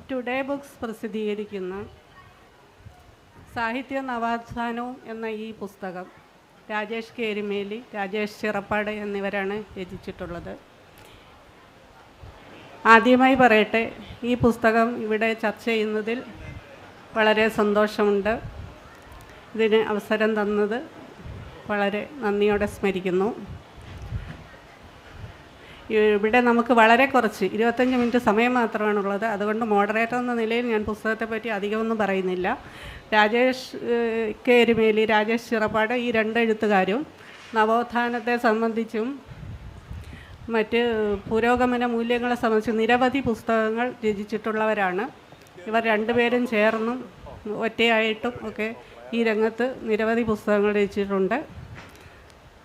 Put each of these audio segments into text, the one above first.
Today books പ്രസിദ്ധീകരിക്കുന്ന സാഹിത്യ നവോത്ഥാനവും എന്ന ഈ പുസ്തകം രാജേഷ് കേരിമേലി, രാജേഷ് ചിറപ്പാട് എന്നിവരാണ് രചിച്ചിട്ടുള്ളത്. ആദ്യമായി പറയട്ടെ, ഈ പുസ്തകം ഇവിടെ ചർച്ച ചെയ്യുന്നതിൽ വളരെ സന്തോഷമുണ്ട്. ഇതിന് അവസരം തന്നത് വളരെ നന്ദിയോടെ സ്മരിക്കുന്നു. ഇവിടെ നമുക്ക് വളരെ കുറച്ച് 25 മിനിറ്റ് സമയം മാത്രമാണുള്ളത്. അതുകൊണ്ട് മോഡറേറ്റർ എന്ന നിലയിൽ ഞാൻ പുസ്തകത്തെപ്പറ്റി അധികമൊന്നും പറയുന്നില്ല. രാജേഷ് കേരിമേലി, രാജേഷ് ചിറപ്പാട് ഈ രണ്ട് എഴുത്തുകാരും നവോത്ഥാനത്തെ സംബന്ധിച്ചും മറ്റ് പുരോഗമന മൂല്യങ്ങളെ സംബന്ധിച്ച് നിരവധി പുസ്തകങ്ങൾ രചിച്ചിട്ടുള്ളവരാണ്. ഇവർ രണ്ടുപേരും ചേർന്നും ഒറ്റയായിട്ടും ഒക്കെ ഈ രംഗത്ത് നിരവധി പുസ്തകങ്ങൾ രചിച്ചിട്ടുണ്ട്.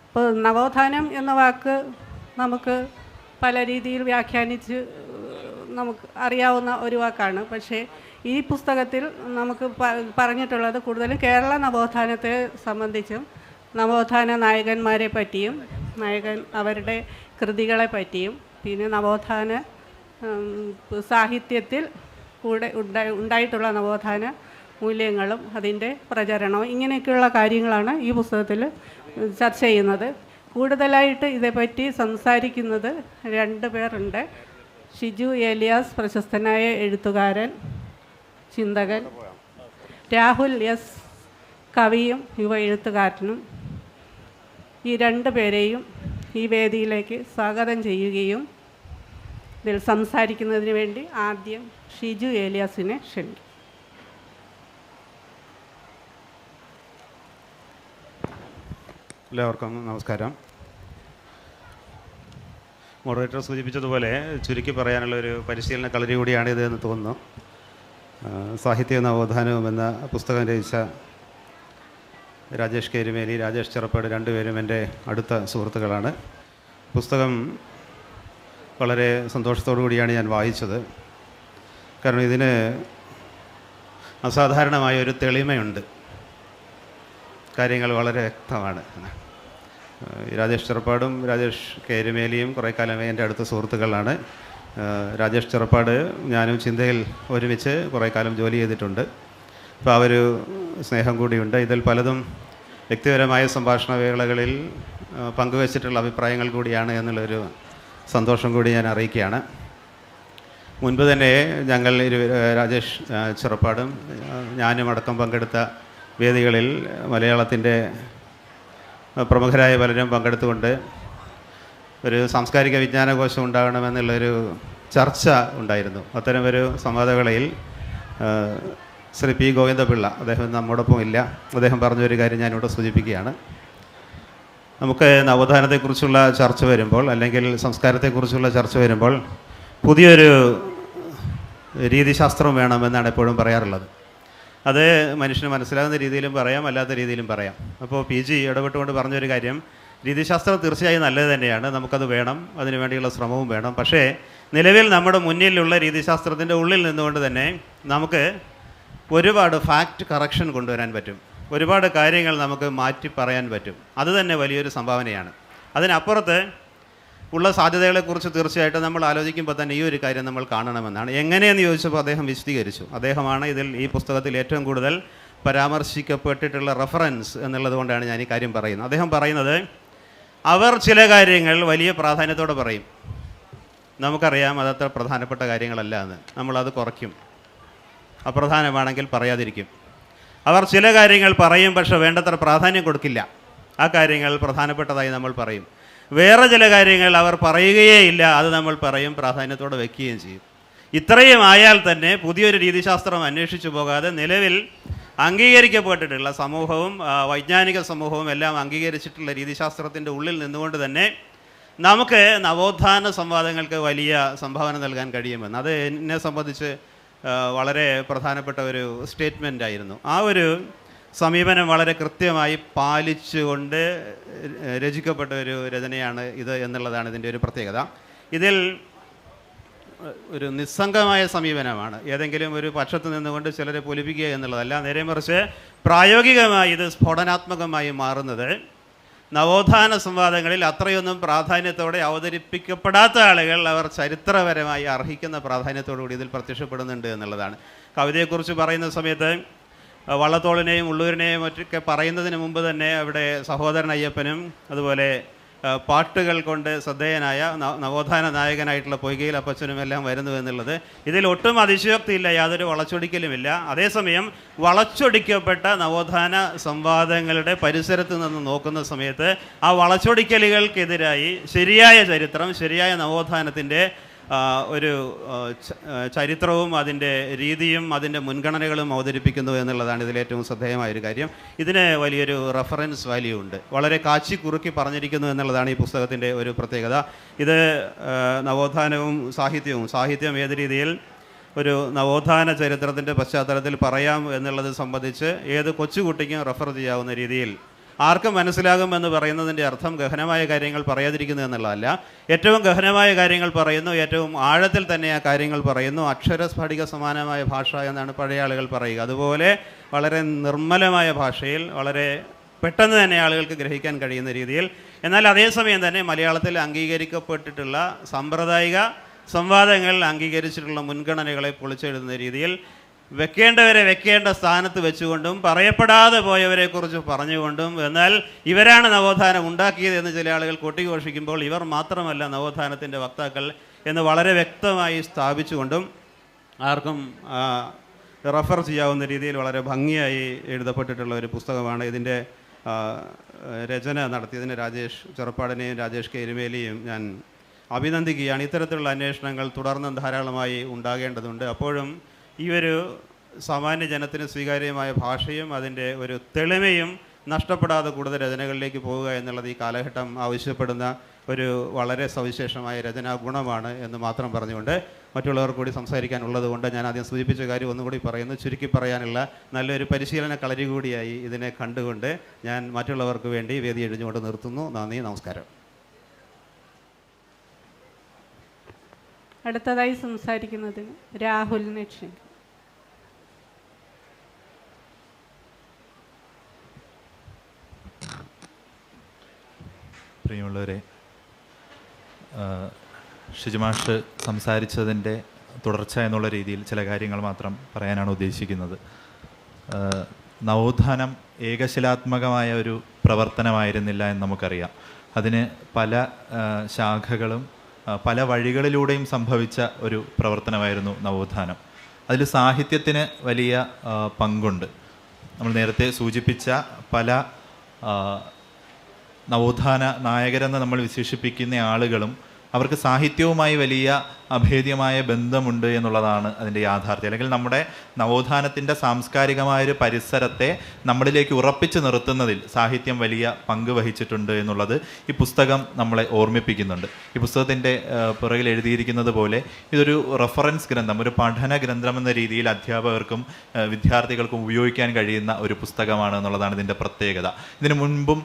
ഇപ്പോൾ നവോത്ഥാനം എന്ന വാക്ക് നമുക്ക് പല രീതിയിൽ വ്യാഖ്യാനിച്ച് നമുക്ക് അറിയാവുന്ന ഒരു വാക്കാണ്. പക്ഷേ ഈ പുസ്തകത്തിൽ നമുക്ക് പറഞ്ഞിട്ടുള്ളത് കൂടുതലും കേരള നവോത്ഥാനത്തെ സംബന്ധിച്ചും നവോത്ഥാന നായകന്മാരെ പറ്റിയും അവരുടെ കൃതികളെ പറ്റിയും പിന്നെ നവോത്ഥാന സാഹിത്യത്തിൽ കൂടെ ഉണ്ടായിട്ടുള്ള നവോത്ഥാന മൂല്യങ്ങളും അതിൻ്റെ പ്രചരണവും ഇങ്ങനെയൊക്കെയുള്ള കാര്യങ്ങളാണ് ഈ പുസ്തകത്തിൽ ചർച്ച ചെയ്യുന്നത്. കൂടുതലായിട്ട് ഇതേപ്പറ്റി സംസാരിക്കുന്നത് 2 പേരുണ്ട്. ഷിജു ഏലിയാസ്, പ്രശസ്തനായ എഴുത്തുകാരൻ, ചിന്തകൻ, രാഹുൽ എസ്, കവിയും യുവ എഴുത്തുകാരനും. ഈ 2 പേരെയും ഈ വേദിയിലേക്ക് സ്വാഗതം ചെയ്യുകയും ഇതിൽ സംസാരിക്കുന്നതിന് വേണ്ടി ആദ്യം ഷിജു ഏലിയാസിനെ ക്ഷണിക്കും. എല്ലാവർക്കും നമസ്കാരം. മോഡറേറ്റർ സൂചിപ്പിച്ചതുപോലെ ചുരുക്കി പറയാനുള്ളൊരു പരിശീലന കളരി കൂടിയാണിത് എന്ന് തോന്നുന്നു. സാഹിത്യ നവോത്ഥാനവും എന്ന പുസ്തകം രചിച്ച രാജേഷ് കേരിമേലി, രാജേഷ് ചിറപ്പാട് രണ്ടുപേരും എൻ്റെ അടുത്ത സുഹൃത്തുക്കളാണ്. പുസ്തകം വളരെ സന്തോഷത്തോടു കൂടിയാണ് ഞാൻ വായിച്ചത്. കാരണം ഇതിന് അസാധാരണമായ ഒരു തെളിമയുണ്ട്. കാര്യങ്ങൾ വളരെ വ്യക്തമാണ്. രാജേഷ് ചിറപ്പാടും രാജേഷ് കേരിമേലിയും കുറേ കാലമേ എൻ്റെ അടുത്ത സുഹൃത്തുക്കളാണ്. രാജേഷ് ചിറപ്പാട് ഞാനും ചിന്തയിൽ ഒരുമിച്ച് കുറേ കാലം ജോലി ചെയ്തിട്ടുണ്ട്. അപ്പോൾ ആ ഒരു സ്നേഹം കൂടിയുണ്ട്. ഇതിൽ പലതും വ്യക്തിപരമായ സംഭാഷണ വേളകളിൽ പങ്കുവച്ചിട്ടുള്ള അഭിപ്രായങ്ങൾ കൂടിയാണ് എന്നുള്ളൊരു സന്തോഷം കൂടി ഞാൻ അറിയിക്കുകയാണ്. മുൻപ് തന്നെ ഞങ്ങൾ രാജേഷ് ചിറപ്പാടും ഞാനും അടക്കം പങ്കെടുത്ത വേദികളിൽ മലയാളത്തിൻ്റെ പ്രമുഖരായ പലരും പങ്കെടുത്തുകൊണ്ട് ഒരു സാംസ്കാരിക വിജ്ഞാനകോശം ഉണ്ടാകണമെന്നുള്ളൊരു ചർച്ച ഉണ്ടായിരുന്നു. അത്തരം ഒരു സംവാദവേളയിൽ ശ്രീ പി ഗോവിന്ദപിള്ള, അദ്ദേഹം നമ്മോടൊപ്പം ഇല്ല, അദ്ദേഹം പറഞ്ഞൊരു കാര്യം ഞാനിവിടെ സൂചിപ്പിക്കുകയാണ്. നമുക്ക് നവോത്ഥാനത്തെക്കുറിച്ചുള്ള ചർച്ച വരുമ്പോൾ അല്ലെങ്കിൽ സംസ്കാരത്തെക്കുറിച്ചുള്ള ചർച്ച വരുമ്പോൾ പുതിയൊരു രീതിശാസ്ത്രം വേണമെന്നാണ് എപ്പോഴും പറയാറുള്ളത്. അത് മനുഷ്യന് മനസ്സിലാകുന്ന രീതിയിലും പറയാം, അല്ലാത്ത രീതിയിലും പറയാം. അപ്പോൾ പി ജി ഇടപെട്ടുകൊണ്ട് പറഞ്ഞൊരു കാര്യം, രീതിശാസ്ത്രം തീർച്ചയായും നല്ലത് തന്നെയാണ്, നമുക്കത് വേണം, അതിനു വേണ്ടിയുള്ള ശ്രമവും വേണം. പക്ഷേ നിലവിൽ നമ്മുടെ മുന്നിലുള്ള രീതിശാസ്ത്രത്തിൻ്റെ ഉള്ളിൽ നിന്നുകൊണ്ട് തന്നെ നമുക്ക് ഒരുപാട് ഫാക്റ്റ് കറക്ഷൻ കൊണ്ടുവരാൻ പറ്റും, ഒരുപാട് കാര്യങ്ങൾ നമുക്ക് മാറ്റി പറയാൻ പറ്റും. അത് തന്നെ വലിയൊരു സംഭാവനയാണ്. അതിനപ്പുറത്ത് ഉള്ള സാധ്യതകളെക്കുറിച്ച് തീർച്ചയായിട്ടും നമ്മൾ ആലോചിക്കുമ്പോൾ തന്നെ ഈ ഒരു കാര്യം നമ്മൾ കാണണമെന്നാണ്. എങ്ങനെയെന്ന് ചോദിച്ചപ്പോൾ അദ്ദേഹം വിശദീകരിച്ചു. അദ്ദേഹമാണ് ഇതിൽ ഈ പുസ്തകത്തിൽ ഏറ്റവും കൂടുതൽ പരാമർശിക്കപ്പെട്ടിട്ടുള്ള റെഫറൻസ് എന്നുള്ളത് കൊണ്ടാണ് ഞാൻ ഈ കാര്യം പറയുന്നത്. അദ്ദേഹം പറയുന്നത്, അവർ ചില കാര്യങ്ങൾ വലിയ പ്രാധാന്യത്തോടെ പറയും, നമുക്കറിയാം അതത്ര പ്രധാനപ്പെട്ട കാര്യങ്ങളല്ല എന്ന്, നമ്മളത് കുറയ്ക്കും, അപ്രധാനമാണെങ്കിൽ പറയാതിരിക്കും. അവർ ചില കാര്യങ്ങൾ പറയും, പക്ഷേ വേണ്ടത്ര പ്രാധാന്യം കൊടുക്കില്ല, ആ കാര്യങ്ങൾ പ്രധാനപ്പെട്ടതായി നമ്മൾ പറയും. വേറെ ചില കാര്യങ്ങൾ അവർ പറയുകയേ ഇല്ല, അത് നമ്മൾ പറയും, പ്രാധാന്യത്തോടെ വയ്ക്കുകയും ചെയ്യും. ഇത്രയും ആയാൽ തന്നെ പുതിയൊരു രീതിശാസ്ത്രം അന്വേഷിച്ചു പോകാതെ നിലവിൽ അംഗീകരിക്കപ്പെട്ടിട്ടുള്ള സമൂഹവും വൈജ്ഞാനിക സമൂഹവും എല്ലാം അംഗീകരിച്ചിട്ടുള്ള രീതിശാസ്ത്രത്തിൻ്റെ ഉള്ളിൽ നിന്നുകൊണ്ട് തന്നെ നമുക്ക് നവോത്ഥാന സംവാദങ്ങൾക്ക് വലിയ സംഭാവന നൽകാൻ കഴിയുമെന്ന്, അത് എന്നെ സംബന്ധിച്ച് വളരെ പ്രധാനപ്പെട്ട ഒരു സ്റ്റേറ്റ്മെൻ്റ് ആയിരുന്നു. ആ ഒരു സമീപനം വളരെ കൃത്യമായി പാലിച്ചുകൊണ്ട് രചിക്കപ്പെട്ട ഒരു രചനയാണ് ഇത് എന്നുള്ളതാണ് ഇതിൻ്റെ ഒരു പ്രത്യേകത. ഇതിൽ ഒരു നിസ്സംഗമായ സമീപനമാണ്, ഏതെങ്കിലും ഒരു പക്ഷത്ത് നിന്നുകൊണ്ട് ചിലരെ പൊലിപ്പിക്കുക എന്നുള്ളതല്ല. നേരെ മറിച്ച് പ്രായോഗികമായി ഇത് സ്ഫോടനാത്മകമായി മാറുന്നത് നവോത്ഥാന സംവാദങ്ങളിൽ അത്രയൊന്നും പ്രാധാന്യത്തോടെ അവതരിപ്പിക്കപ്പെടാത്ത ആളുകൾ അവർ ചരിത്രപരമായി അർഹിക്കുന്ന പ്രാധാന്യത്തോടു കൂടി ഇതിൽ പ്രത്യക്ഷപ്പെടുന്നുണ്ട് എന്നുള്ളതാണ്. കവിതയെക്കുറിച്ച് പറയുന്ന സമയത്ത് വള്ളത്തോളിനെയും ഉള്ളൂരിനെയും മറ്റൊക്കെ പറയുന്നതിന് മുമ്പ് തന്നെ അവിടെ സഹോദരൻ അയ്യപ്പനും അതുപോലെ പാട്ടുകൾ കൊണ്ട് ശ്രദ്ധേയനായ നവോത്ഥാന നായകനായിട്ടുള്ള പൊയ്കയിൽ അപ്പച്ചനും എല്ലാം വരുന്നു എന്നുള്ളത് ഇതിൽ ഒട്ടും അതിശയോക്തിയില്ല, യാതൊരു വളച്ചൊടിക്കലുമില്ല. അതേസമയം വളച്ചൊടിക്കപ്പെട്ട നവോത്ഥാന സംവാദങ്ങളുടെ പരിസരത്ത് നിന്ന് നോക്കുന്ന സമയത്ത് ആ വളച്ചൊടിക്കലുകൾക്കെതിരായി ശരിയായ ചരിത്രം, ശരിയായ നവോത്ഥാനത്തിൻ്റെ ഒരു ചരിത്രവും അതിൻ്റെ രീതിയും അതിൻ്റെ മുൻഗണനകളും അവതരിപ്പിക്കുന്നു എന്നുള്ളതാണ് ഇതിലേറ്റവും ശ്രദ്ധേയമായൊരു കാര്യം. ഇതിന് വലിയൊരു റെഫറൻസ് വാല്യൂ ഉണ്ട്, വളരെ കാച്ചി കുറുക്കി പറഞ്ഞിരിക്കുന്നു എന്നുള്ളതാണ് ഈ പുസ്തകത്തിൻ്റെ ഒരു പ്രത്യേകത. ഇത് നവോത്ഥാനവും സാഹിത്യം ഏത് രീതിയിൽ ഒരു നവോത്ഥാന ചരിത്രത്തിൻ്റെ പശ്ചാത്തലത്തിൽ പറയാം എന്നുള്ളത് സംബന്ധിച്ച് ഏത് കൊച്ചുകുട്ടിക്കും റെഫർ ചെയ്യാവുന്ന രീതിയിൽ ആർക്കും മനസ്സിലാകുമെന്ന് പറയുന്നതിൻ്റെ അർത്ഥം ഗഹനമായ കാര്യങ്ങൾ പറയാതിരിക്കുന്നു എന്നുള്ളതല്ല. ഏറ്റവും ഗഹനമായ കാര്യങ്ങൾ പറയുന്നു, ഏറ്റവും ആഴത്തിൽ തന്നെ ആ കാര്യങ്ങൾ പറയുന്നു. അക്ഷരസ്ഫടിക സമാനമായ ഭാഷ എന്നാണ് പഴയ ആളുകൾ പറയുക. അതുപോലെ വളരെ നിർമ്മലമായ ഭാഷയിൽ വളരെ പെട്ടെന്ന് തന്നെ ആളുകൾക്ക് ഗ്രഹിക്കാൻ കഴിയുന്ന രീതിയിൽ, എന്നാൽ അതേസമയം തന്നെ മലയാളത്തിൽ അംഗീകരിക്കപ്പെട്ടിട്ടുള്ള സാമ്പ്രദായിക സംവാദങ്ങൾ അംഗീകരിച്ചിട്ടുള്ള മുൻഗണനകളെ പൊളിച്ചെഴുതുന്ന രീതിയിൽ വെക്കേണ്ടവരെ വെക്കേണ്ട സ്ഥാനത്ത് വെച്ചുകൊണ്ടും പറയപ്പെടാതെ പോയവരെക്കുറിച്ച് പറഞ്ഞുകൊണ്ടും, എന്നാൽ ഇവരാണ് നവോത്ഥാനം ഉണ്ടാക്കിയത് എന്ന് ചില ആളുകൾ കൊട്ടിഘോഷിക്കുമ്പോൾ ഇവർ മാത്രമല്ല നവോത്ഥാനത്തിൻ്റെ വക്താക്കൾ എന്ന് വളരെ വ്യക്തമായി സ്ഥാപിച്ചുകൊണ്ടും ആർക്കും റെഫർ ചെയ്യാവുന്ന രീതിയിൽ വളരെ ഭംഗിയായി എഴുതപ്പെട്ടിട്ടുള്ള ഒരു പുസ്തകമാണ്. ഇതിൻ്റെ രചന നടത്തിയതിന് രാജേഷ് ചെറുപ്പാടിനെയും രാജേഷ് കെ എരുമേലിയും ഞാൻ അഭിനന്ദിക്കുകയാണ്. ഇത്തരത്തിലുള്ള അന്വേഷണങ്ങൾ തുടർന്നും ധാരാളമായി ഉണ്ടാകേണ്ടതുണ്ട്. അപ്പോഴും ഈ ഒരു സാമാന്യ ജനത്തിന് സ്വീകാര്യമായ ഭാഷയും അതിൻ്റെ ഒരു തെളിമയും നഷ്ടപ്പെടാതെ കൂടുതൽ രചനകളിലേക്ക് പോവുക എന്നുള്ളത് ഈ കാലഘട്ടം ആവശ്യപ്പെടുന്ന ഒരു വളരെ സവിശേഷമായ രചനാ ഗുണമാണ് എന്ന് മാത്രം പറഞ്ഞുകൊണ്ട് മറ്റുള്ളവർ കൂടി സംസാരിക്കാനുള്ളത് കൊണ്ട് ഞാൻ ആദ്യം സൂചിപ്പിച്ച കാര്യം ഒന്നുകൂടി പറയുന്നു. ചുരുക്കി പറയാനുള്ള നല്ലൊരു പരിശീലന കളരി കൂടിയായി ഇതിനെ കണ്ടുകൊണ്ട് ഞാൻ മറ്റുള്ളവർക്ക് വേണ്ടി വേദി എഴിഞ്ഞുകൊണ്ട് നിർത്തുന്നു. നന്ദി, നമസ്കാരം. അടുത്തതായി സംസാരിക്കുന്നതിന് രാഹുലിനെ ക്ഷണിക്കും. പ്രിയമുള്ളവരെ, ഷിജുമാഷ് സംസാരിച്ചതിൻ്റെ തുടർച്ച എന്നുള്ള രീതിയിൽ ചില കാര്യങ്ങൾ മാത്രം പറയാനാണ് ഉദ്ദേശിക്കുന്നത്. നവോത്ഥാനം ഏകശിലാത്മകമായ ഒരു പ്രവർത്തനമായിരുന്നില്ല എന്ന് നമുക്കറിയാം. അതിന് പല ശാഖകളും പല വഴികളിലൂടെയും സംഭവിച്ച ഒരു പ്രവർത്തനമായിരുന്നു നവോത്ഥാനം. അതിൽ സാഹിത്യത്തിന് വലിയ പങ്കുണ്ട്. നമ്മൾ നേരത്തെ സൂചിപ്പിച്ച പല നവോത്ഥാന നായകരെന്ന് നമ്മൾ വിശേഷിപ്പിക്കുന്ന ആളുകളും അവർക്ക് സാഹിത്യവുമായി വലിയ അഭേദ്യമായ ബന്ധമുണ്ട് എന്നുള്ളതാണ് അതിൻ്റെ യാഥാർത്ഥ്യം. അല്ലെങ്കിൽ നമ്മുടെ നവോത്ഥാനത്തിൻ്റെ സാംസ്കാരികമായൊരു പരിസരത്തെ നമ്മളിലേക്ക് ഉറപ്പിച്ചു നിർത്തുന്നതിൽ സാഹിത്യം വലിയ പങ്ക് വഹിച്ചിട്ടുണ്ട് എന്നുള്ളത് ഈ പുസ്തകം നമ്മളെ ഓർമ്മിപ്പിക്കുന്നുണ്ട്. ഈ പുസ്തകത്തിൻ്റെ പുറകിൽ എഴുതിയിരിക്കുന്നത് പോലെ ഇതൊരു റെഫറൻസ് ഗ്രന്ഥം, ഒരു പഠന ഗ്രന്ഥം എന്ന രീതിയിൽ അധ്യാപകർക്കും വിദ്യാർത്ഥികൾക്കും ഉപയോഗിക്കാൻ കഴിയുന്ന ഒരു പുസ്തകമാണ് എന്നുള്ളതാണ് ഇതിൻ്റെ പ്രത്യേകത. ഇതിനു മുൻപും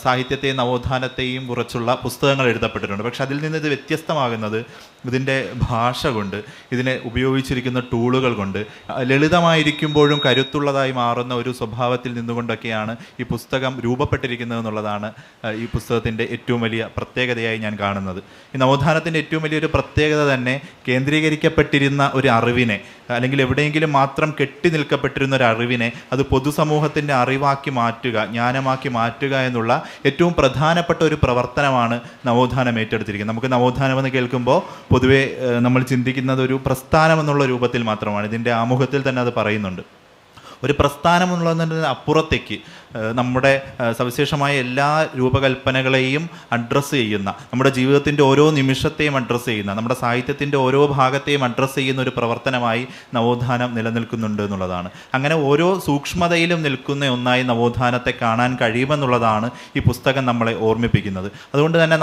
സാഹിത്യത്തെയും നവോത്ഥാനത്തെയും കുറിച്ചുള്ള പുസ്തകങ്ങൾ എഴുതപ്പെട്ടിട്ടുണ്ട്. പക്ഷെ അതിൽ നിന്ന് ഇത് വ്യത്യസ്തമാകുന്നത് ഇതിൻ്റെ ഭാഷ കൊണ്ട്, ഇതിനെ ഉപയോഗിച്ചിരിക്കുന്ന ടൂളുകൾ കൊണ്ട്, ലളിതമായിരിക്കുമ്പോഴും കരുത്തുള്ളതായി മാറുന്ന ഒരു സ്വഭാവത്തിൽ നിന്നുകൊണ്ടൊക്കെയാണ് ഈ പുസ്തകം രൂപപ്പെട്ടിരിക്കുന്നത് എന്നുള്ളതാണ് ഈ പുസ്തകത്തിൻ്റെ ഏറ്റവും വലിയ പ്രത്യേകതയായി ഞാൻ കാണുന്നത്. ഈ നവോത്ഥാനത്തിൻ്റെ ഏറ്റവും വലിയൊരു പ്രത്യേകത തന്നെ കേന്ദ്രീകരിക്കപ്പെട്ടിരുന്ന ഒരു അറിവിനെ, അല്ലെങ്കിൽ എവിടെയെങ്കിലും മാത്രം കെട്ടി നിൽക്കപ്പെട്ടിരുന്ന ഒരു അറിവിനെ അത് പൊതുസമൂഹത്തിൻ്റെ അറിവാക്കി മാറ്റുക, ജ്ഞാനമാക്കി മാറ്റുക എന്നുള്ള ഏറ്റവും പ്രധാനപ്പെട്ട ഒരു പ്രവർത്തനമാണ് നവോത്ഥാനം ഏറ്റെടുത്തിരിക്കുന്നത്. നമുക്ക് നവോത്ഥാനം എന്ന് കേൾക്കുമ്പോൾ പൊതുവെ നമ്മൾ ചിന്തിക്കുന്നത് ഒരു പ്രസ്ഥാനം എന്നുള്ള രൂപത്തിൽ മാത്രമാണ്. ഇതിൻ്റെ ആമുഖത്തിൽ തന്നെ അത് പറയുന്നുണ്ട്. ഒരു പ്രസ്ഥാനം എന്നുള്ളതിന് അപ്പുറത്തേക്ക് നമ്മുടെ സവിശേഷമായ എല്ലാ രൂപകൽപ്പനകളെയും അഡ്രസ്സ് ചെയ്യുന്ന, നമ്മുടെ ജീവിതത്തിൻ്റെ ഓരോ നിമിഷത്തെയും അഡ്രസ്സ് ചെയ്യുന്ന, നമ്മുടെ സാഹിത്യത്തിൻ്റെ ഓരോ ഭാഗത്തെയും അഡ്രസ്സ് ചെയ്യുന്ന ഒരു പ്രവർത്തനമായി നവോത്ഥാനം നിലനിൽക്കുന്നുണ്ട് എന്നുള്ളതാണ്. അങ്ങനെ ഓരോ സൂക്ഷ്മതയിലും നിൽക്കുന്ന ഒന്നായി നവോത്ഥാനത്തെ കാണാൻ കഴിയുമെന്നുള്ളതാണ് ഈ പുസ്തകം നമ്മളെ ഓർമ്മിപ്പിക്കുന്നത്. അതുകൊണ്ട് തന്നെ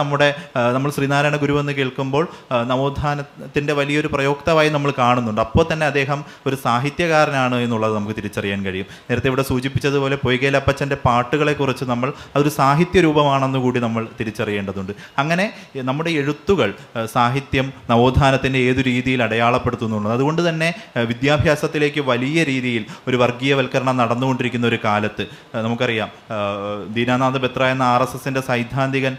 നമ്മൾ ശ്രീനാരായണ ഗുരു എന്ന് കേൾക്കുമ്പോൾ നവോത്ഥാനത്തിൻ്റെ വലിയൊരു പ്രയോക്താവായി നമ്മൾ കാണുന്നുണ്ട്. അപ്പോൾ തന്നെ അദ്ദേഹം ഒരു സാഹിത്യകാരനാണ് എന്നുള്ളത് നമുക്ക് തിരിച്ചറിയാം. തിരിച്ചറിയാൻ കഴിയും. നേരത്തെ ഇവിടെ സൂചിപ്പിച്ചതുപോലെ പൊയ്കേലപ്പച്ചൻ്റെ പാട്ടുകളെക്കുറിച്ച് നമ്മൾ അതൊരു സാഹിത്യ രൂപമാണെന്ന് കൂടി നമ്മൾ തിരിച്ചറിയേണ്ടതുണ്ട്. അങ്ങനെ നമ്മുടെ എഴുത്തുകൾ സാഹിത്യം നവോത്ഥാനത്തിൻ്റെ ഏതു രീതിയിൽ അടയാളപ്പെടുത്തുന്നുണ്ട്. അതുകൊണ്ട് തന്നെ വിദ്യാഭ്യാസത്തിലേക്ക് വലിയ രീതിയിൽ ഒരു വർഗീയവൽക്കരണം നടന്നുകൊണ്ടിരിക്കുന്ന ഒരു കാലത്ത് നമുക്കറിയാം, ദീനാനാഥ് ബെത്ര എന്ന RSSൻ്റെ സൈദ്ധാന്തികൻ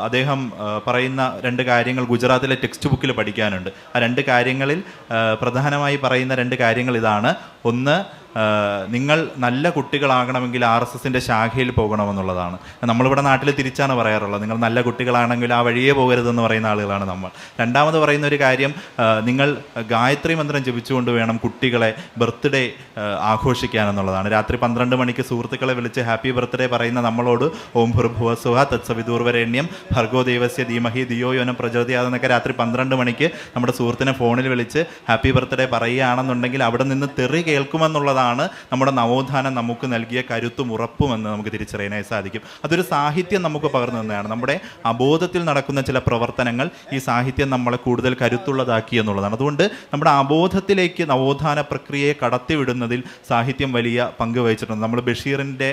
അദ്ദേഹം പറയുന്ന 2 കാര്യങ്ങൾ ഗുജറാത്തിലെ ടെക്സ്റ്റ് ബുക്കിൽ പഠിക്കാനുണ്ട്. ആ 2 കാര്യങ്ങളിൽ പ്രധാനമായി പറയുന്ന 2 കാര്യങ്ങൾ ഇതാണ്. ഒന്ന്, നിങ്ങൾ നല്ല കുട്ടികളാകണമെങ്കിൽ RSSൻ്റെ ശാഖയിൽ പോകണമെന്നുള്ളതാണ്. നമ്മളിവിടെ നാട്ടിൽ തിരിച്ചാണ് പറയാറുള്ളത്, നിങ്ങൾ നല്ല കുട്ടികളാണെങ്കിൽ ആ വഴിയേ പോകരുതെന്ന് പറയുന്ന ആളുകളാണ് നമ്മൾ. രണ്ടാമത് പറയുന്ന ഒരു കാര്യം, നിങ്ങൾ ഗായത്രി മന്ത്രം ജപിച്ചുകൊണ്ട് വേണം കുട്ടികളെ ബർത്ത്ഡേ ആഘോഷിക്കാനെന്നുള്ളതാണ്. രാത്രി 12 മണിക്ക് സുഹൃത്തുക്കളെ വിളിച്ച് ഹാപ്പി ബർത്ത്ഡേ പറയുന്ന നമ്മളോട് ഓം ഭൂർഭുവസ്വഹ തത്സവിദൂർവരേണ്യം ഭർഗോ ദേവസ്യ ധീമഹി ധിയോ യോനം പ്രചോദയാത് എന്നൊക്കെ രാത്രി 12 മണിക്ക് നമ്മുടെ സുഹൃത്തിനെ ഫോണിൽ വിളിച്ച് ഹാപ്പി ബർത്ത്ഡേ പറയുകയാണെന്നുണ്ടെങ്കിൽ അവിടെ നിന്ന് തെറി കേൾക്കുമെന്നുള്ളതാണ് നമ്മുടെ നവോത്ഥാനം നമുക്ക് നൽകിയ കരുത്തും ഉറപ്പുമെന്ന് നമുക്ക് തിരിച്ചറിയാനായി സാധിക്കും. അതൊരു സാഹിത്യം നമുക്ക് പകർന്നു തന്നെയാണ്. നമ്മുടെ അബോധത്തിൽ നടക്കുന്ന ചില പ്രവർത്തനങ്ങൾ ഈ സാഹിത്യം നമ്മളെ കൂടുതൽ കരുത്തുള്ളതാക്കി എന്നുള്ളതാണ്. അതുകൊണ്ട് നമ്മുടെ അബോധത്തിലേക്ക് നവോത്ഥാന പ്രക്രിയയെ കടത്തിവിടുന്നതിൽ സാഹിത്യം വലിയ പങ്ക് വഹിച്ചിട്ടുണ്ട്. നമ്മൾ ബഷീറിൻ്റെ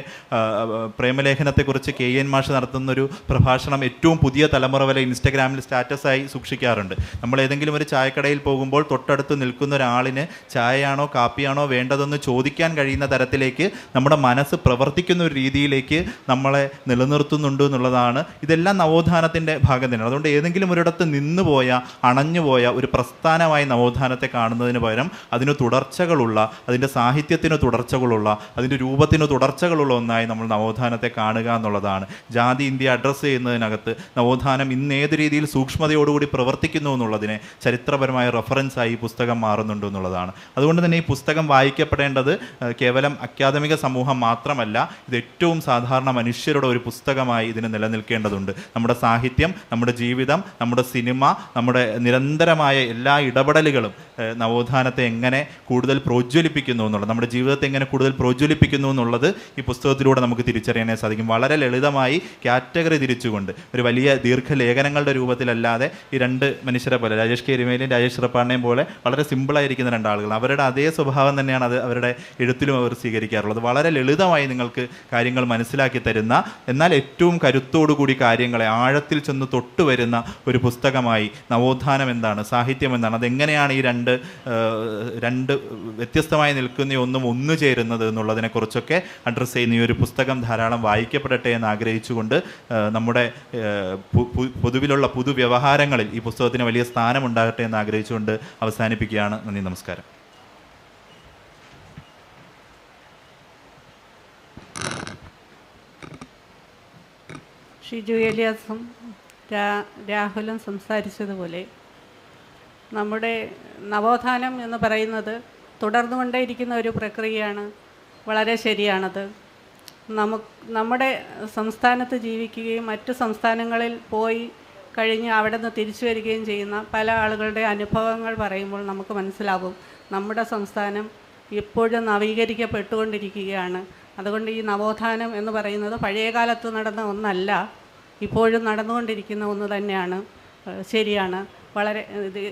പ്രേമലേഖനത്തെക്കുറിച്ച് KN മാഷ് നടത്തുന്നൊരു പ്രഭാഷണം ഏറ്റവും പുതിയ തലമുറ വരെ ഇൻസ്റ്റഗ്രാമിൽ സ്റ്റാറ്റസായി സൂക്ഷിക്കാറുണ്ട്. നമ്മൾ ഏതെങ്കിലും ഒരു ചായക്കടയിൽ പോകുമ്പോൾ തൊട്ടടുത്ത് നിൽക്കുന്ന ഒരാളിന് ചായയാണോ കാപ്പിയാണോ വേണ്ടതെന്ന് ചോദിക്കാൻ കഴിയുന്ന തരത്തിലേക്ക് നമ്മുടെ മനസ്സ് പ്രവർത്തിക്കുന്ന ഒരു രീതിയിലേക്ക് നമ്മളെ നിലനിർത്തുന്നുണ്ട് എന്നുള്ളതാണ്. ഇതെല്ലാം നവോത്ഥാനത്തിൻ്റെ ഭാഗം തന്നെയാണ്. അതുകൊണ്ട് ഏതെങ്കിലും ഒരിടത്ത് നിന്നുപോയ അണഞ്ഞുപോയ ഒരു പ്രസ്ഥാനമായി നവോത്ഥാനത്തെ കാണുന്നതിന് പകരം അതിന് തുടർച്ചകളുള്ള, അതിൻ്റെ സാഹിത്യത്തിന് തുടർച്ചകളുള്ള, അതിൻ്റെ രൂപത്തിന് തുടർച്ചകളുള്ള ഒന്നായി നമ്മൾ നവോത്ഥാനത്തെ കാണുക എന്നുള്ളതാണ്. ജാതി ഇന്ത്യ അഡ്രസ്സ് ചെയ്യുന്നതിനകത്ത് നവോത്ഥാനം ഇന്ന് ഏത് രീതിയിൽ സൂക്ഷ്മതയോടുകൂടി പ്രവർത്തിക്കുന്നു എന്നുള്ളതിനെ ചരിത്രപരമായ റെഫറൻസായി ഈ പുസ്തകം മാറുന്നുണ്ട് എന്നുള്ളതാണ്. അതുകൊണ്ട് തന്നെ ഈ പുസ്തകം വായിക്കപ്പെടേണ്ടത് കേവലം അക്കാദമിക സമൂഹം മാത്രമല്ല, ഇത് ഏറ്റവും സാധാരണ മനുഷ്യരുടെ ഒരു പുസ്തകമായി ഇതിന് നിലനിൽക്കേണ്ടതുണ്ട്. നമ്മുടെ സാഹിത്യം, നമ്മുടെ ജീവിതം, നമ്മുടെ സിനിമ, നമ്മുടെ നിരന്തരമായ എല്ലാ ഇടപെടലുകളും നവോത്ഥാനത്തെ എങ്ങനെ കൂടുതൽ പ്രോജ്വലിപ്പിക്കുന്നു എന്നുള്ളത്, നമ്മുടെ ജീവിതത്തെ എങ്ങനെ കൂടുതൽ പ്രോജ്വലിപ്പിക്കുന്നു എന്നുള്ളത് ഈ പുസ്തകത്തിലൂടെ നമുക്ക് തിരിച്ചറിയാനേ സാധിക്കും. വളരെ ലളിതമായി കാറ്റഗറി തിരിച്ചുകൊണ്ട് ഒരു വലിയ ദീർഘലേഖനങ്ങളുടെ രൂപത്തിലല്ലാതെ ഈ 2 മനുഷ്യരെ പോലെ, രാജേഷ് കെ എരുമേലിയും രാജേഷ് ചിറപ്പാടിനെയും പോലെ വളരെ സിമ്പിളായിരിക്കുന്ന 2 ആളുകൾ, അവരുടെ അതേ സ്വഭാവം തന്നെയാണ് അത് അവരുടെ എഴുത്തിലും അവർ സ്വീകരിക്കാറുള്ളത്. വളരെ ലളിതമായി നിങ്ങൾക്ക് കാര്യങ്ങൾ മനസ്സിലാക്കി തരുന്ന, എന്നാൽ ഏറ്റവും കരുത്തോടുകൂടി കാര്യങ്ങളെ ആഴത്തിൽ ചെന്ന് തൊട്ടുവരുന്ന ഒരു പുസ്തകമായി നവോത്ഥാനം എന്താണ്, സാഹിത്യം എന്താണ്, അതെങ്ങനെയാണ് ഈ രണ്ട് വ്യത്യസ്തമായി നിൽക്കുന്ന ഒന്നു ചേരുന്നത് എന്നുള്ളതിനെക്കുറിച്ചൊക്കെ അഡ്രസ്സ് ചെയ്യുന്ന ഈ ഒരു പുസ്തകം ധാരാളം വായിക്കപ്പെടട്ടെ എന്ന് ആഗ്രഹിച്ചുകൊണ്ട് നമ്മുടെ പൊതുവിലുള്ള പൊതുവ്യവഹാരങ്ങളിൽ ഈ പുസ്തകത്തിന് വലിയ സ്ഥാനമുണ്ടാകട്ടെ എന്ന് ആഗ്രഹിച്ചുകൊണ്ട് അവസാനിപ്പിക്കുകയാണ്. നന്ദി, നമസ്കാരം. ഷിജു ഏലിയാസും രാഹുലും സംസാരിച്ചതുപോലെ നമ്മുടെ നവോത്ഥാനം എന്ന് പറയുന്നത് തുടർന്നുകൊണ്ടേയിരിക്കുന്ന ഒരു പ്രക്രിയയാണ്. വളരെ ശരിയാണത്. നമ്മുടെ സംസ്ഥാനത്ത് ജീവിക്കുകയും മറ്റു സംസ്ഥാനങ്ങളിൽ പോയി കഴിഞ്ഞ് അവിടെ നിന്ന് തിരിച്ചു വരികയും ചെയ്യുന്ന പല ആളുകളുടെ അനുഭവങ്ങൾ പറയുമ്പോൾ നമുക്ക് മനസ്സിലാകും നമ്മുടെ സംസ്ഥാനം ഇപ്പോഴും നവീകരിക്കപ്പെട്ടുകൊണ്ടിരിക്കുകയാണ്. അതുകൊണ്ട് ഈ നവോത്ഥാനം എന്ന് പറയുന്നത് പഴയ കാലത്ത് നടന്ന ഒന്നല്ല, ഇപ്പോഴും നടന്നുകൊണ്ടിരിക്കുന്ന ഒന്ന് തന്നെയാണ്. ശരിയാണ്. വളരെ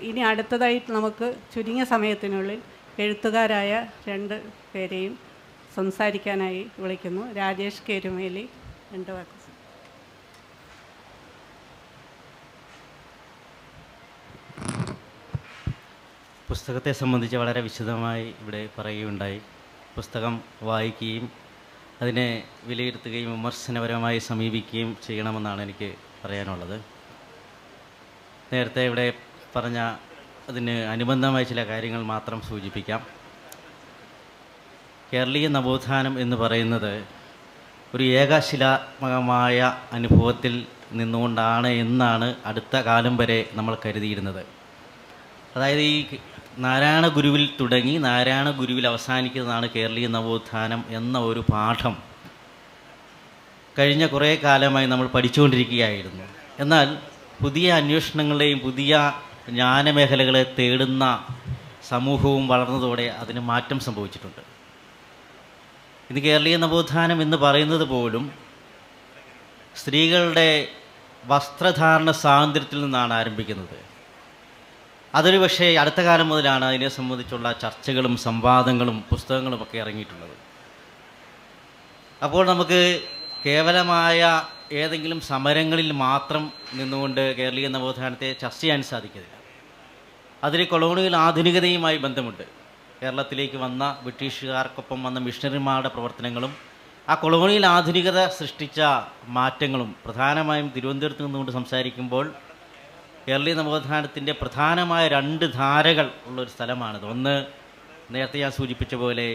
ഇനി അടുത്തതായിട്ട് നമുക്ക് ചുരുങ്ങിയ സമയത്തിനുള്ളിൽ എഴുത്തുകാരായ 2 പേരെയും സംസാരിക്കാനായി വിളിക്കുന്നു. രാജേഷ് കെ എരുമേലി 2 വാക്ക്. പുസ്തകത്തെ സംബന്ധിച്ച് വളരെ വിശദമായി ഇവിടെ പറയുകയുണ്ടായി. പുസ്തകം വായിക്കുകയും അതിനെ വിലയിരുത്തുകയും വിമർശനപരമായി സമീപിക്കുകയും ചെയ്യണമെന്നാണ് എനിക്ക് പറയാനുള്ളത്. നേരത്തെ ഇവിടെ പറഞ്ഞ അതിന് അനുബന്ധമായ ചില കാര്യങ്ങൾ മാത്രം സൂചിപ്പിക്കാം. കേരളീയ നവോത്ഥാനം എന്ന് പറയുന്നത് ഒരു ഏകശിലാത്മകമായ അനുഭവത്തിൽ നിന്നുകൊണ്ടാണ് എന്നാണ് അടുത്ത കാലം വരെ നമ്മൾ കരുതിയിരുന്നത്. അതായത് ഈ നാരായണ ഗുരുവിൽ തുടങ്ങി നാരായണ ഗുരുവിൽ അവസാനിക്കുന്നതാണ് കേരളീയ നവോത്ഥാനം എന്ന ഒരു പാഠം കഴിഞ്ഞ കുറേ കാലമായി നമ്മൾ പഠിച്ചുകൊണ്ടിരിക്കുകയായിരുന്നു. എന്നാൽ പുതിയ അന്വേഷണങ്ങളെയും പുതിയ ജ്ഞാനമേഖലകളെ തേടുന്ന സമൂഹവും വളർന്നതോടെ അതിന് മാറ്റം സംഭവിച്ചിട്ടുണ്ട്. ഇന്ന് കേരളീയ നവോത്ഥാനം എന്ന് പറയുന്നത് പോലും സ്ത്രീകളുടെ വസ്ത്രധാരണ സ്വാതന്ത്ര്യത്തിൽ നിന്നാണ് ആരംഭിക്കുന്നത്. അതൊരു പക്ഷേ അടുത്ത കാലം മുതലാണ് അതിനെ സംബന്ധിച്ചുള്ള ചർച്ചകളും സംവാദങ്ങളും പുസ്തകങ്ങളും ഒക്കെ ഇറങ്ങിയിട്ടുള്ളത്. അപ്പോൾ നമുക്ക് കേവലമായ ഏതെങ്കിലും സമരങ്ങളിൽ മാത്രം നിന്നുകൊണ്ട് കേരളീയ നവോത്ഥാനത്തെ ചർച്ച ചെയ്യാൻ സാധിക്കില്ല. അതിൽ കൊളോണിയൽ ആധുനികതയുമായി ബന്ധമുണ്ട്. കേരളത്തിലേക്ക് വന്ന ബ്രിട്ടീഷുകാർക്കൊപ്പം വന്ന മിഷണറിമാരുടെ പ്രവർത്തനങ്ങളും ആ കൊളോണിയൽ ആധുനികത സൃഷ്ടിച്ച മാറ്റങ്ങളും പ്രധാനമായും തിരുവനന്തപുരത്ത് നിന്നുകൊണ്ട് സംസാരിക്കുമ്പോൾ കേരളീയ നവോത്ഥാനത്തിൻ്റെ പ്രധാനമായ 2 ധാരകൾ ഉള്ളൊരു സ്ഥലമാണിത്. ഒന്ന്, നേരത്തെ ഞാൻ സൂചിപ്പിച്ച പോലെ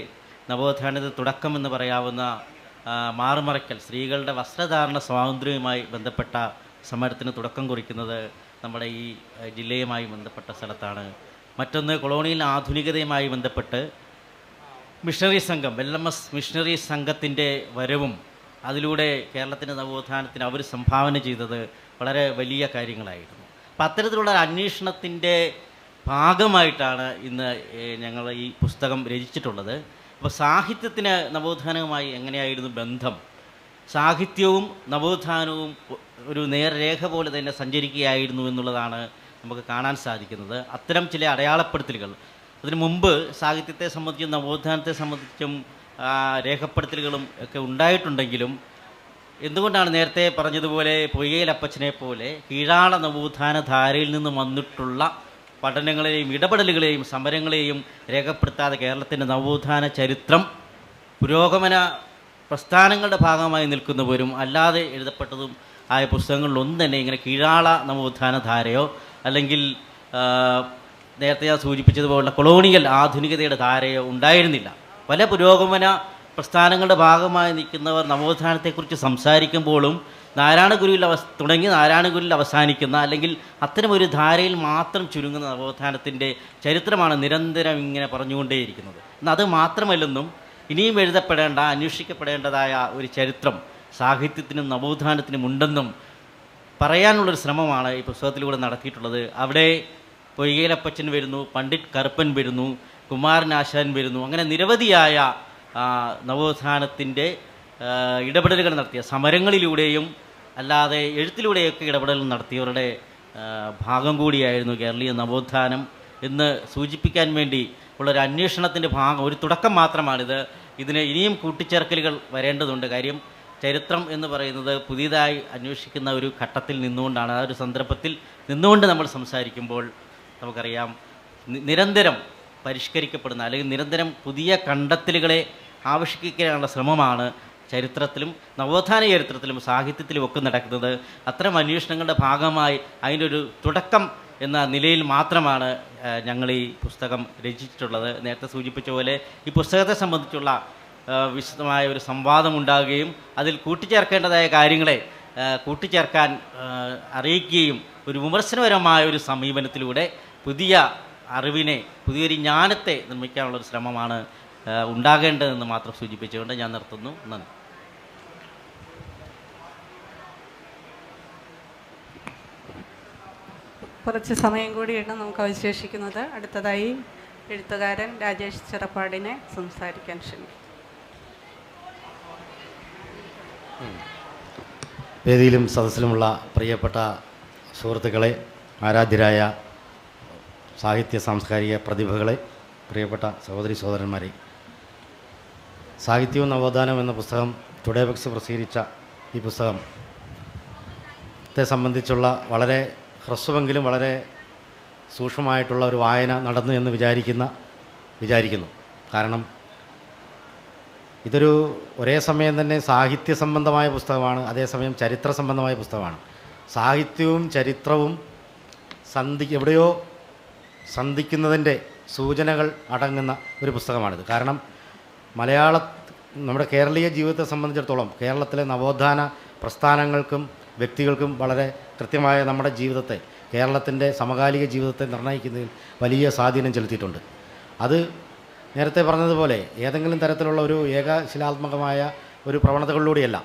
നവോത്ഥാനത്തെ തുടക്കമെന്ന് പറയാവുന്ന മാറുമറയ്ക്കൽ, സ്ത്രീകളുടെ വസ്ത്രധാരണ സ്വാതന്ത്ര്യവുമായി ബന്ധപ്പെട്ട സമരത്തിന് തുടക്കം കുറിക്കുന്നത് നമ്മുടെ ഈ ജില്ലയുമായി ബന്ധപ്പെട്ട സ്ഥലത്താണ്. മറ്റൊന്ന്, കൊളോണിയൽ ആധുനികതയുമായി ബന്ധപ്പെട്ട് മിഷണറി സംഘം, LMS മിഷണറി സംഘത്തിൻ്റെ വരവും അതിലൂടെ കേരളത്തിൻ്റെ നവോത്ഥാനത്തിന് അവർ സംഭാവന ചെയ്തത് വളരെ വലിയ കാര്യങ്ങളായിരുന്നു. അപ്പം അത്തരത്തിലുള്ള അന്വേഷണത്തിൻ്റെ ഭാഗമായിട്ടാണ് ഇന്ന് ഞങ്ങൾ ഈ പുസ്തകം രചിച്ചിട്ടുള്ളത്. അപ്പോൾ സാഹിത്യത്തിന് നവോത്ഥാനവുമായി എങ്ങനെയായിരുന്നു ബന്ധം? സാഹിത്യവും നവോത്ഥാനവും ഒരു നേർരേഖ പോലെ തന്നെ സഞ്ചരിക്കുകയായിരുന്നു എന്നുള്ളതാണ് നമുക്ക് കാണാൻ സാധിക്കുന്നത്. അത്തരം ചില അടയാളപ്പെടുത്തലുകൾ അതിനു മുമ്പ് സാഹിത്യത്തെ സംബന്ധിച്ചും നവോത്ഥാനത്തെ സംബന്ധിച്ചും രേഖപ്പെടുത്തലുകളും ഒക്കെ ഉണ്ടായിട്ടുണ്ടെങ്കിലും എന്തുകൊണ്ടാണ് നേരത്തെ പറഞ്ഞതുപോലെ പൊയ്കയിൽ അപ്പച്ചനെ പോലെ കീഴാള നവോത്ഥാന ധാരയിൽ നിന്ന് വന്നിട്ടുള്ള പഠനങ്ങളെയും ഇടപെടലുകളെയും സമരങ്ങളെയും രേഖപ്പെടുത്താതെ കേരളത്തിൻ്റെ നവോത്ഥാന ചരിത്രം പുരോഗമന പ്രസ്ഥാനങ്ങളുടെ ഭാഗമായി നിൽക്കുന്നവരും അല്ലാതെ എഴുതപ്പെട്ടതും ആയ പുസ്തകങ്ങളിലൊന്നും തന്നെ ഇങ്ങനെ കീഴാള നവോത്ഥാന ധാരയോ അല്ലെങ്കിൽ നേരത്തെ ഞാൻ സൂചിപ്പിച്ചതുപോലുള്ള കൊളോണിയൽ ആധുനികതയുടെ ധാരയോ ഉണ്ടായിരുന്നില്ല. പല പുരോഗമന പ്രസ്ഥാനങ്ങളുടെ ഭാഗമായി നിൽക്കുന്നവർ നവോത്ഥാനത്തെക്കുറിച്ച് സംസാരിക്കുമ്പോഴും നാരായണഗുരുവിൽ തുടങ്ങി നാരായണഗുരുവിൽ അവസാനിക്കുന്ന അല്ലെങ്കിൽ അത്തരമൊരു ധാരയിൽ മാത്രം ചുരുങ്ങുന്ന നവോത്ഥാനത്തിൻ്റെ ചരിത്രമാണ് നിരന്തരം ഇങ്ങനെ പറഞ്ഞുകൊണ്ടേയിരിക്കുന്നത്. എന്നാൽ അത് മാത്രമല്ലെന്നും ഇനിയും എഴുതപ്പെടേണ്ട, അന്വേഷിക്കപ്പെടേണ്ടതായ ഒരു ചരിത്രം സാഹിത്യത്തിനും നവോത്ഥാനത്തിനും ഉണ്ടെന്നും പറയാനുള്ളൊരു ശ്രമമാണ് ഈ പുസ്തകത്തിലൂടെ നടത്തിയിട്ടുള്ളത്. അവിടെ പൊയ്കയിലപ്പച്ചൻ വരുന്നു, പണ്ഡിറ്റ് കറുപ്പൻ വരുന്നു, കുമാരനാശാൻ വരുന്നു, അങ്ങനെ നിരവധിയായ നവോത്ഥാനത്തിൻ്റെ ഇടപെടലുകൾ നടത്തിയ സമരങ്ങളിലൂടെയും അല്ലാതെ എഴുത്തിലൂടെയൊക്കെ ഇടപെടൽ നടത്തിയവരുടെ ഭാഗം കൂടിയായിരുന്നു കേരളീയ നവോത്ഥാനം എന്ന് സൂചിപ്പിക്കാൻ വേണ്ടി ഉള്ളൊരു അന്വേഷണത്തിൻ്റെ ഭാഗം, ഒരു തുടക്കം മാത്രമാണിത്. ഇതിന് ഇനിയും കൂട്ടിച്ചേർക്കലുകൾ വരേണ്ടതുണ്ട്. കാര്യം ചരിത്രം എന്ന് പറയുന്നത് പുതിയതായി അന്വേഷിക്കുന്ന ഒരു ഘട്ടത്തിൽ നിന്നുകൊണ്ടാണ്, ആ ഒരു സന്ദർഭത്തിൽ നിന്നുകൊണ്ട് നമ്മൾ സംസാരിക്കുമ്പോൾ നമുക്കറിയാം നിരന്തരം പരിഷ്കരിക്കപ്പെടുന്ന അല്ലെങ്കിൽ നിരന്തരം പുതിയ കണ്ടെത്തലുകളെ ആവിഷ്കരിക്കാനുള്ള ശ്രമമാണ് ചരിത്രത്തിലും നവോത്ഥാന ചരിത്രത്തിലും സാഹിത്യത്തിലും ഒക്കെ നടക്കുന്നത്. അത്തരം അന്വേഷണങ്ങളുടെ ഭാഗമായി അതിൻ്റെ ഒരു തുടക്കം എന്ന നിലയിൽ മാത്രമാണ് ഞങ്ങൾ ഈ പുസ്തകം രചിച്ചിട്ടുള്ളത്. നേരത്തെ സൂചിപ്പിച്ച പോലെ ഈ പുസ്തകത്തെ സംബന്ധിച്ചുള്ള വിശദമായ ഒരു സംവാദം ഉണ്ടാകുകയും അതിൽ കൂട്ടിച്ചേർക്കേണ്ടതായ കാര്യങ്ങളെ കൂട്ടിച്ചേർക്കാൻ അറിയിക്കുകയും ഒരു വിമർശനപരമായ ഒരു സമീപനത്തിലൂടെ പുതിയ അറിവിനെ, പുതിയൊരു ജ്ഞാനത്തെ നിർമ്മിക്കാനുള്ളൊരു ശ്രമമാണ് ഉണ്ടാകേണ്ടതെന്ന് മാത്രം സൂചിപ്പിച്ചുകൊണ്ട് ഞാൻ നിർത്തുന്നു. നന്ദി. കുറച്ച് സമയം കൂടിയാണ് നമുക്ക് അവശേഷിക്കുന്നത്. അടുത്തതായി എഴുത്തുകാരൻ രാജേഷ് ചിറപ്പാടിനെ സംസാരിക്കാൻ ക്ഷണിക്കും. വേദിയിലും സദസ്സിലുമുള്ള പ്രിയപ്പെട്ട സുഹൃത്തുക്കളെ, ആരാധ്യരായ സാഹിത്യ സാംസ്കാരിക പ്രതിഭകളെ, പ്രിയപ്പെട്ട സഹോദരി സഹോദരന്മാരെ, സാഹിത്യവും നവോത്ഥാനം എന്ന പുസ്തകം ടുഡേ ബുക്സ് പ്രസിദ്ധീകരിച്ച ഈ പുസ്തകത്തെ സംബന്ധിച്ചുള്ള വളരെ ഹ്രസ്വമെങ്കിലും വളരെ സൂക്ഷ്മമായിട്ടുള്ള ഒരു വായന നടന്നു എന്ന് വിചാരിക്കുന്നു. കാരണം ഇതൊരു ഒരേ സമയം തന്നെ സാഹിത്യ സംബന്ധമായ പുസ്തകമാണ്, അതേസമയം ചരിത്ര സംബന്ധമായ പുസ്തകമാണ്. സാഹിത്യവും ചരിത്രവും എവിടെയോ സന്ധിക്കുന്നതിൻ്റെ സൂചനകൾ അടങ്ങുന്ന ഒരു പുസ്തകമാണിത്. കാരണം നമ്മുടെ കേരളീയ ജീവിതത്തെ സംബന്ധിച്ചിടത്തോളം കേരളത്തിലെ നവോത്ഥാന പ്രസ്ഥാനങ്ങൾക്കും വ്യക്തികൾക്കും വളരെ കൃത്യമായ നമ്മുടെ ജീവിതത്തെ, കേരളത്തിൻ്റെ സമകാലിക ജീവിതത്തെ നിർണ്ണയിക്കുന്നതിൽ വലിയ സ്വാധീനം ചെലുത്തിയിട്ടുണ്ട്. അത് നേരത്തെ പറഞ്ഞതുപോലെ ഏതെങ്കിലും തരത്തിലുള്ള ഒരു ഏകശിലാത്മകമായ ഒരു പ്രവണതകളിലൂടെയല്ല,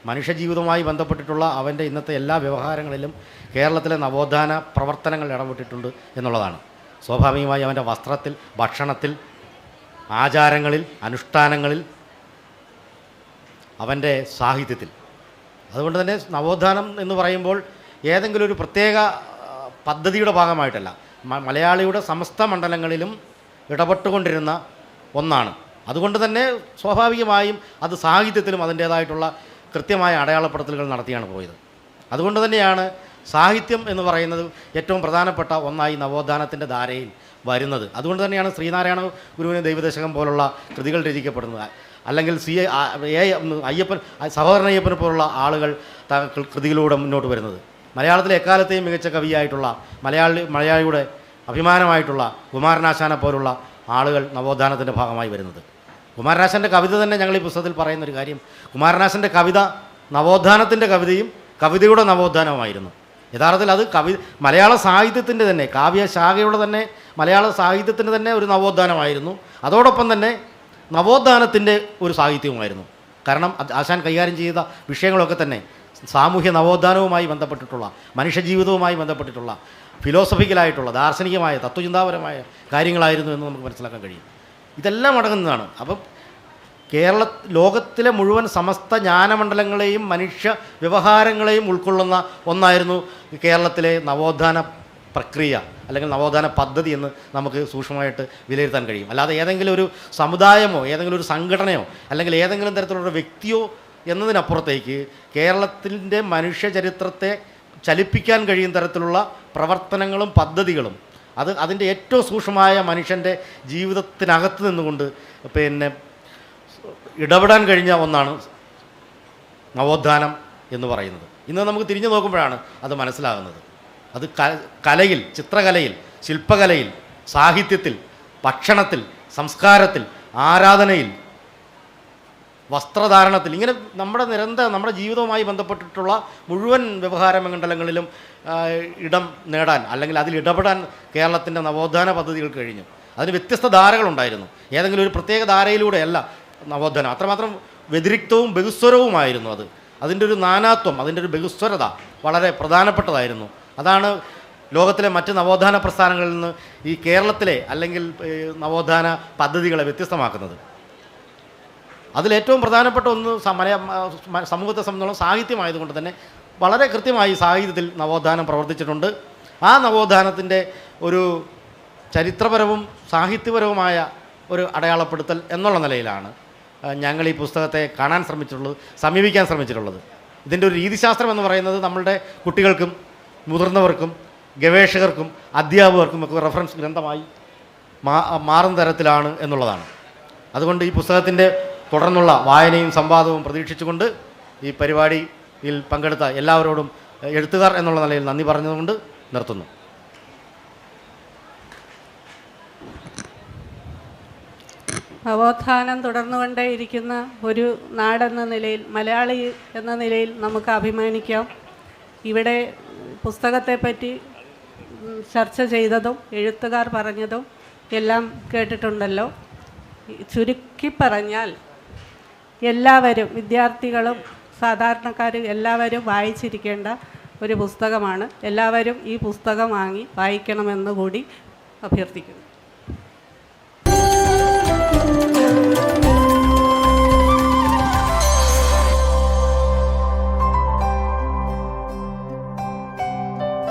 മനുഷ്യജീവിതവുമായി ബന്ധപ്പെട്ടിട്ടുള്ള അവൻ്റെ ഇന്നത്തെ എല്ലാ വ്യവഹാരങ്ങളിലും കേരളത്തിലെ നവോത്ഥാന പ്രവർത്തനങ്ങൾ ഇടപെട്ടിട്ടുണ്ട് എന്നുള്ളതാണ്. സ്വാഭാവികമായി അവൻ്റെ വസ്ത്രത്തിൽ, ഭക്ഷണത്തിൽ, ആചാരങ്ങളിൽ, അനുഷ്ഠാനങ്ങളിൽ, അവൻ്റെ സാഹിത്യത്തിൽ. അതുകൊണ്ട് തന്നെ നവോത്ഥാനം എന്ന് പറയുമ്പോൾ ഏതെങ്കിലും ഒരു പ്രത്യേക പദ്ധതിയുടെ ഭാഗമായിട്ടല്ല, മലയാളിയുടെ സമസ്ത മണ്ഡലങ്ങളിലും ഇടപെട്ടുകൊണ്ടിരുന്ന ഒന്നാണ്. അതുകൊണ്ട് തന്നെ സ്വാഭാവികമായും അത് സാഹിത്യത്തിലും അതിൻ്റേതായിട്ടുള്ള കൃത്യമായ അടയാളപ്പെടുത്തലുകൾ നടത്തിയാണ് പോയത്. അതുകൊണ്ട് തന്നെയാണ് സാഹിത്യം എന്ന് പറയുന്നത് ഏറ്റവും പ്രധാനപ്പെട്ട ഒന്നായി നവോത്ഥാനത്തിൻ്റെ ധാരയിൽ വരുന്നത്. അതുകൊണ്ട് തന്നെയാണ് ശ്രീനാരായണ ഗുരുവിന് ദൈവദശകം പോലുള്ള കൃതികൾ രചിക്കപ്പെടുന്നത്. അല്ലെങ്കിൽ അയ്യപ്പൻ സഹോദരൻ അയ്യപ്പനെ പോലുള്ള ആളുകൾ കൃതിയിലൂടെ മുന്നോട്ട് വരുന്നത്. മലയാളത്തിലെ എക്കാലത്തെയും മികച്ച കവിയായിട്ടുള്ള മലയാളിയുടെ അഭിമാനമായിട്ടുള്ള കുമാരനാശാനെ പോലുള്ള ആളുകൾ നവോത്ഥാനത്തിൻ്റെ ഭാഗമായി വരുന്നത്. കുമാരനാശാൻ്റെ കവിത തന്നെ ഞങ്ങൾ ഈ പുസ്തകത്തിൽ പറയുന്നൊരു കാര്യം, കുമാരനാശാൻ്റെ കവിത നവോത്ഥാനത്തിൻ്റെ കവിതയും കവിതയുടെ നവോത്ഥാനവുമായിരുന്നു. യഥാർത്ഥത്തിൽ അത് മലയാള സാഹിത്യത്തിൻ്റെ തന്നെ കാവ്യശാഖയുടെ തന്നെ മലയാള സാഹിത്യത്തിൻ്റെ തന്നെ ഒരു നവോത്ഥാനമായിരുന്നു. അതോടൊപ്പം തന്നെ നവോത്ഥാനത്തിൻ്റെ ഒരു സാഹിത്യവുമായിരുന്നു. കാരണം ആശാൻ കൈകാര്യം ചെയ്ത വിഷയങ്ങളൊക്കെ തന്നെ സാമൂഹ്യ നവോത്ഥാനവുമായി ബന്ധപ്പെട്ടിട്ടുള്ള, മനുഷ്യജീവിതവുമായി ബന്ധപ്പെട്ടിട്ടുള്ള, ഫിലോസഫിക്കലായിട്ടുള്ള, ദാർശനികമായ, തത്വചിന്താപരമായ കാര്യങ്ങളായിരുന്നു എന്ന് നമുക്ക് മനസ്സിലാക്കാൻ കഴിയും. ഇതെല്ലാം അടങ്ങുന്നതാണ്. അപ്പം ലോകത്തിലെ മുഴുവൻ സമസ്ത ജ്ഞാനമണ്ഡലങ്ങളെയും മനുഷ്യ വ്യവഹാരങ്ങളെയും ഉൾക്കൊള്ളുന്ന ഒന്നായിരുന്നു കേരളത്തിലെ നവോത്ഥാന പ്രക്രിയ അല്ലെങ്കിൽ നവോത്ഥാന പദ്ധതി എന്ന് നമുക്ക് സൂക്ഷ്മമായിട്ട് വിലയിരുത്താൻ കഴിയും. അല്ലാതെ ഏതെങ്കിലും ഒരു സമുദായമോ ഏതെങ്കിലും ഒരു സംഘടനയോ അല്ലെങ്കിൽ ഏതെങ്കിലും തരത്തിലുള്ള വ്യക്തിയോ എന്നതിനപ്പുറത്തേക്ക് കേരളത്തിൻ്റെ മനുഷ്യ ചരിത്രത്തെ ചലിപ്പിക്കാൻ കഴിയുന്ന തരത്തിലുള്ള പ്രവർത്തനങ്ങളും പദ്ധതികളും അതിൻ്റെ ഏറ്റവും സൂക്ഷ്മമായ മനുഷ്യൻ്റെ ജീവിതത്തിനകത്ത് നിന്നുകൊണ്ട് ഇടപെടാൻ കഴിഞ്ഞ ഒന്നാണ് നവോത്ഥാനം എന്ന് പറയുന്നത്. ഇന്ന് നമുക്ക് തിരിഞ്ഞു നോക്കുമ്പോഴാണ് അത് മനസ്സിലാകുന്നത്. അത് കലയിൽ, ചിത്രകലയിൽ, ശില്പകലയിൽ, സാഹിത്യത്തിൽ, ഭക്ഷണത്തിൽ, സംസ്കാരത്തിൽ, ആരാധനയിൽ, വസ്ത്രധാരണത്തിൽ, ഇങ്ങനെ നമ്മുടെ ജീവിതവുമായി ബന്ധപ്പെട്ടിട്ടുള്ള മുഴുവൻ വ്യവഹാര മണ്ഡലങ്ങളിലും ഇടം നേടാൻ അല്ലെങ്കിൽ അതിൽ ഇടപെടാൻ കേരളത്തിൻ്റെ നവോത്ഥാന പദ്ധതികൾക്ക് കഴിഞ്ഞു. അതിന് വ്യത്യസ്ത ധാരകളുണ്ടായിരുന്നു. ഏതെങ്കിലും ഒരു പ്രത്യേക ധാരയിലൂടെയല്ല നവോത്ഥാനം. അത്രമാത്രം വ്യതിരിക്തവും ബഹുസ്വരവുമായിരുന്നു. അതിൻ്റെ ഒരു നാനാത്വം, അതിൻ്റെ ഒരു ബഹുസ്വരത വളരെ പ്രധാനപ്പെട്ടതായിരുന്നു. അതാണ് ലോകത്തിലെ മറ്റ് നവോത്ഥാന പ്രസ്ഥാനങ്ങളിൽ നിന്ന് ഈ കേരളത്തിലെ അല്ലെങ്കിൽ നവോത്ഥാന പദ്ധതികളെ വ്യത്യസ്തമാക്കുന്നത്. അതിലേറ്റവും പ്രധാനപ്പെട്ട ഒന്ന് സമൂഹത്തെ സംബന്ധിച്ചോളം സാഹിത്യമായതുകൊണ്ട് തന്നെ വളരെ കൃത്യമായി സാഹിത്യത്തിൽ നവോത്ഥാനം പ്രവർത്തിച്ചിട്ടുണ്ട്. ആ നവോത്ഥാനത്തിൻ്റെ ഒരു ചരിത്രപരവും സാഹിത്യപരവുമായ ഒരു അടയാളപ്പെടുത്തൽ എന്നുള്ള നിലയിലാണ് ഞങ്ങൾ ഈ പുസ്തകത്തെ സമീപിക്കാൻ ശ്രമിച്ചിട്ടുള്ളത്. ഇതിൻ്റെ ഒരു രീതിശാസ്ത്രം എന്ന് പറയുന്നത് നമ്മളുടെ കുട്ടികൾക്കും മുതിർന്നവർക്കും ഗവേഷകർക്കും അധ്യാപകർക്കും ഒക്കെ റെഫറൻസ് ഗ്രന്ഥമായി മാറുന്ന തരത്തിലാണ് എന്നുള്ളതാണ്. അതുകൊണ്ട് ഈ പുസ്തകത്തിൻ്റെ തുടർന്നുള്ള വായനയും സംവാദവും പ്രതീക്ഷിച്ചുകൊണ്ട് ഈ പരിപാടിയിൽ പങ്കെടുത്ത എല്ലാവരോടും എഴുത്തുകാർ എന്നുള്ള നിലയിൽ നന്ദി പറഞ്ഞതുകൊണ്ട് നിർത്തുന്നു. നവോത്ഥാനം തുടർന്നുകൊണ്ടേയിരിക്കുന്ന ഒരു നാടെന്ന നിലയിൽ, മലയാളി എന്ന നിലയിൽ നമുക്ക് അഭിമാനിക്കാം. ഇവിടെ പുസ്തകത്തെപ്പറ്റി ചർച്ച ചെയ്തതും എഴുത്തുകാർ പറഞ്ഞതും എല്ലാം കേട്ടിട്ടുണ്ടല്ലോ. ചുരുക്കി പറഞ്ഞാൽ എല്ലാവരും, വിദ്യാർത്ഥികളും സാധാരണക്കാരും എല്ലാവരും വായിച്ചിരിക്കേണ്ട ഒരു പുസ്തകമാണ്. എല്ലാവരും ഈ പുസ്തകം വാങ്ങി വായിക്കണമെന്ന് കൂടി അഭ്യർത്ഥിക്കുന്നു.